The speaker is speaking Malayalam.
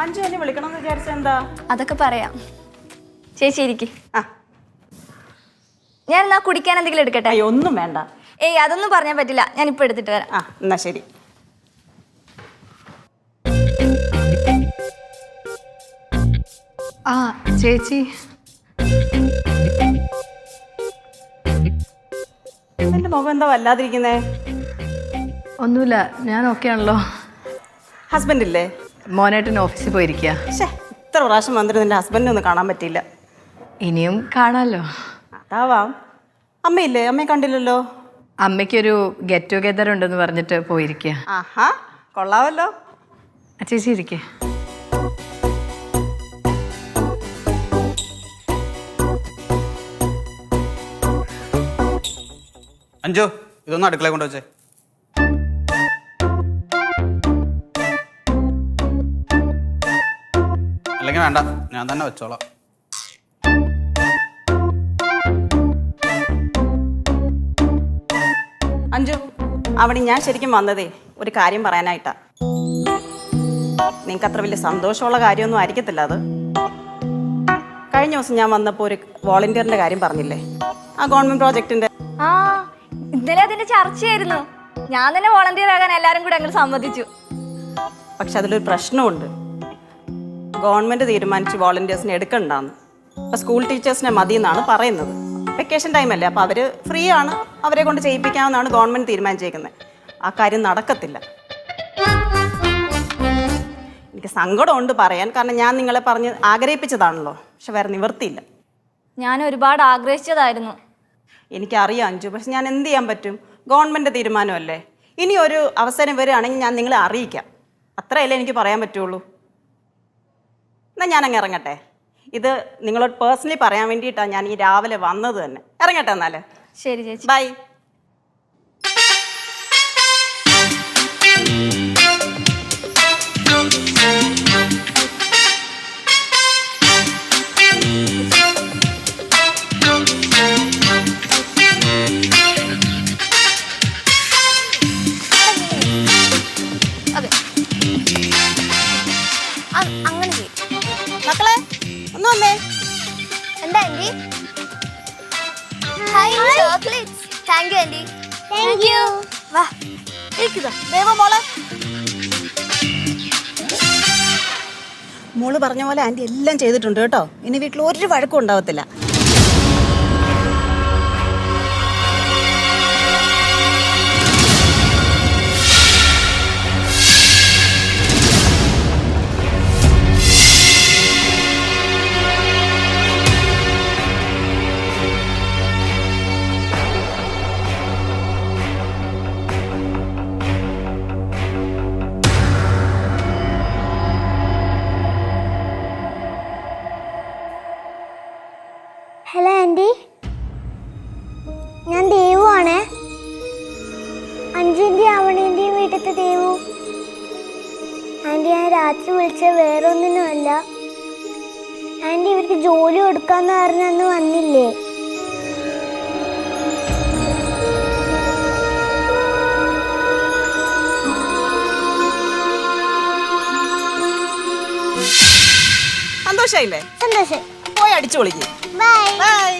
അഞ്ചു എന്നെ വിളിക്കണമെന്ന് വിചാരിച്ച എന്താ? അതൊക്കെ പറയാം. ചേച്ചി ഇരിക്ക്. ആ, ഞാൻ എന്നാ കുടിക്കാൻ എന്തെങ്കിലും എടുക്കട്ടെ? അയ്യോ ഒന്നും വേണ്ട. ഏയ് അതൊന്നും പറഞ്ഞാൽ പറ്റില്ല, ഞാൻ ഇപ്പൊ എടുത്തിട്ട് വരാം. ആ എന്നാ ശരി. ആ ചേച്ചി, എന്റെ മുഖം എന്താ വല്ലാതിരിക്കുന്നേ? ഒന്നുമില്ല, ഞാൻ ഓക്കെ ആണല്ലോ. ഹസ്ബൻഡ് ഇല്ലേ? മോനേട്ടൻ ഓഫീസിൽ പോയിരിക്കുക. പക്ഷേ ഇത്ര പ്രാവശ്യം വന്നിട്ട് നിന്റെ ഹസ്ബൻഡിനെ ഒന്നും കാണാൻ പറ്റിയില്ല. ഇനിയും കാണാമല്ലോ. അതാവാം. അമ്മയില്ലേ? അമ്മയെ കണ്ടില്ലല്ലോ. അമ്മയ്ക്കൊരു ഗെറ്റ് ടുഗെദർ ഉണ്ടെന്ന് പറഞ്ഞിട്ട് പോയിരിക്കുക. ആഹാ, കൊള്ളാവല്ലോ. ചേച്ചി ഇരിക്കേ. അഞ്ചു, ഇതൊന്നും അടുക്കള കൊണ്ട് വെച്ചേ. അല്ലെങ്കിൽ വേണ്ട, ഞാൻ തന്നെ വെച്ചോളാം. അഞ്ചു, അവിടെ ഞാൻ ശരിക്കും വന്നതേ ഒരു കാര്യം പറയാനായിട്ടാ. നിങ്ങൾക്ക് അത്ര വലിയ സന്തോഷമുള്ള കാര്യമൊന്നും ആയിരിക്കത്തില്ല അത്. കഴിഞ്ഞ ദിവസം ഞാൻ വന്നപ്പോൾ ഒരു വോളണ്ടിയറിന്റെ കാര്യം പറഞ്ഞില്ലേ, ആ ഗവൺമെന്റ് പ്രോജക്റ്റിന്റെ. ആ ഇന്നലെ അതിന്റെ ചർച്ചയായിരുന്നു. ഞാൻ തന്നെ വോളണ്ടിയർ ആകാൻ എല്ലാരും കൂടെ അങ്ങോട്ട് സമ്മതിച്ചു. പക്ഷെ അതിലൊരു പ്രശ്നമുണ്ട്. ഗവൺമെന്റ് തീരുമാനിച്ച് വോളണ്ടിയേഴ്സിനെ എടുക്കണ്ടെന്ന്. ഇപ്പൊ സ്കൂൾ ടീച്ചേഴ്സിനെ മതി എന്നാണ് പറയുന്നത്. വെക്കേഷൻ ടൈമല്ലേ, അപ്പോൾ അവർ ഫ്രീ ആണ്, അവരെ കൊണ്ട് ചെയ്യിപ്പിക്കാമെന്നാണ് ഗവൺമെന്റ് തീരുമാനിച്ചേക്കുന്നത്. ആ കാര്യം നടക്കത്തില്ല. എനിക്ക് സങ്കടമുണ്ട് പറയാൻ, കാരണം ഞാൻ നിങ്ങളെ പറഞ്ഞ് ആഗ്രഹിപ്പിച്ചതാണല്ലോ. പക്ഷെ വേറെ നിവൃത്തിയില്ല. ഞാൻ ഒരുപാട് ആഗ്രഹിച്ചതായിരുന്നു. എനിക്കറിയാം അഞ്ചു, പക്ഷെ ഞാൻ എന്ത് ചെയ്യാൻ പറ്റും? ഗവൺമെന്റ് തീരുമാനമല്ലേ. ഇനി ഒരു അവസരം വരികയാണെങ്കിൽ ഞാൻ നിങ്ങളെ അറിയിക്കാം. അത്രയല്ലേ എനിക്ക് പറയാൻ പറ്റുള്ളൂ. എന്നാൽ ഞാൻ അങ്ങ് ഇറങ്ങട്ടെ. ഇത് നിങ്ങളോട് പേഴ്സണലി പറയാൻ വേണ്ടിയിട്ടാണ് ഞാൻ ഈ രാവിലെ വന്നത് തന്നെ. ഇറങ്ങട്ടെ എന്നാൽ. ശരി ചേച്ചി, ബൈ. അതെ അങ്ങനെ ചെയ്യും. മക്കളെ ഒന്ന് വന്നേ. എന്താ aunty? Hi chocolates. Thank you aunty. Thank you. വാ ഇരിക്കുക. ദേവ മോളെ. മോള് പറഞ്ഞ പോലെ ആൻറ്റി എല്ലാം ചെയ്തിട്ടുണ്ട് കേട്ടോ. ഇനി വീട്ടിൽ ഒരു വഴക്കും ഉണ്ടാവത്തില്ല. ഹലോ ആൻറ്റി, ഞാൻ ദേവു ആണേ. അഞ്ജുവിൻ്റെയും ആവണീൻ്റെയും വീട്ടിലത്തെ ദേവു. ആൻറ്റി, ഞാൻ രാത്രി വിളിച്ച വേറെ ഒന്നിനുമല്ല. ആൻറ്റി, ഇവർക്ക് ജോലി കൊടുക്കാന്ന് പറഞ്ഞന്ന് വന്നില്ലേ? സന്തോഷായില്ലേ? സന്തോഷം. പോയി അടിച്ചു പൊളിക്കും. ബൈ. ബൈ.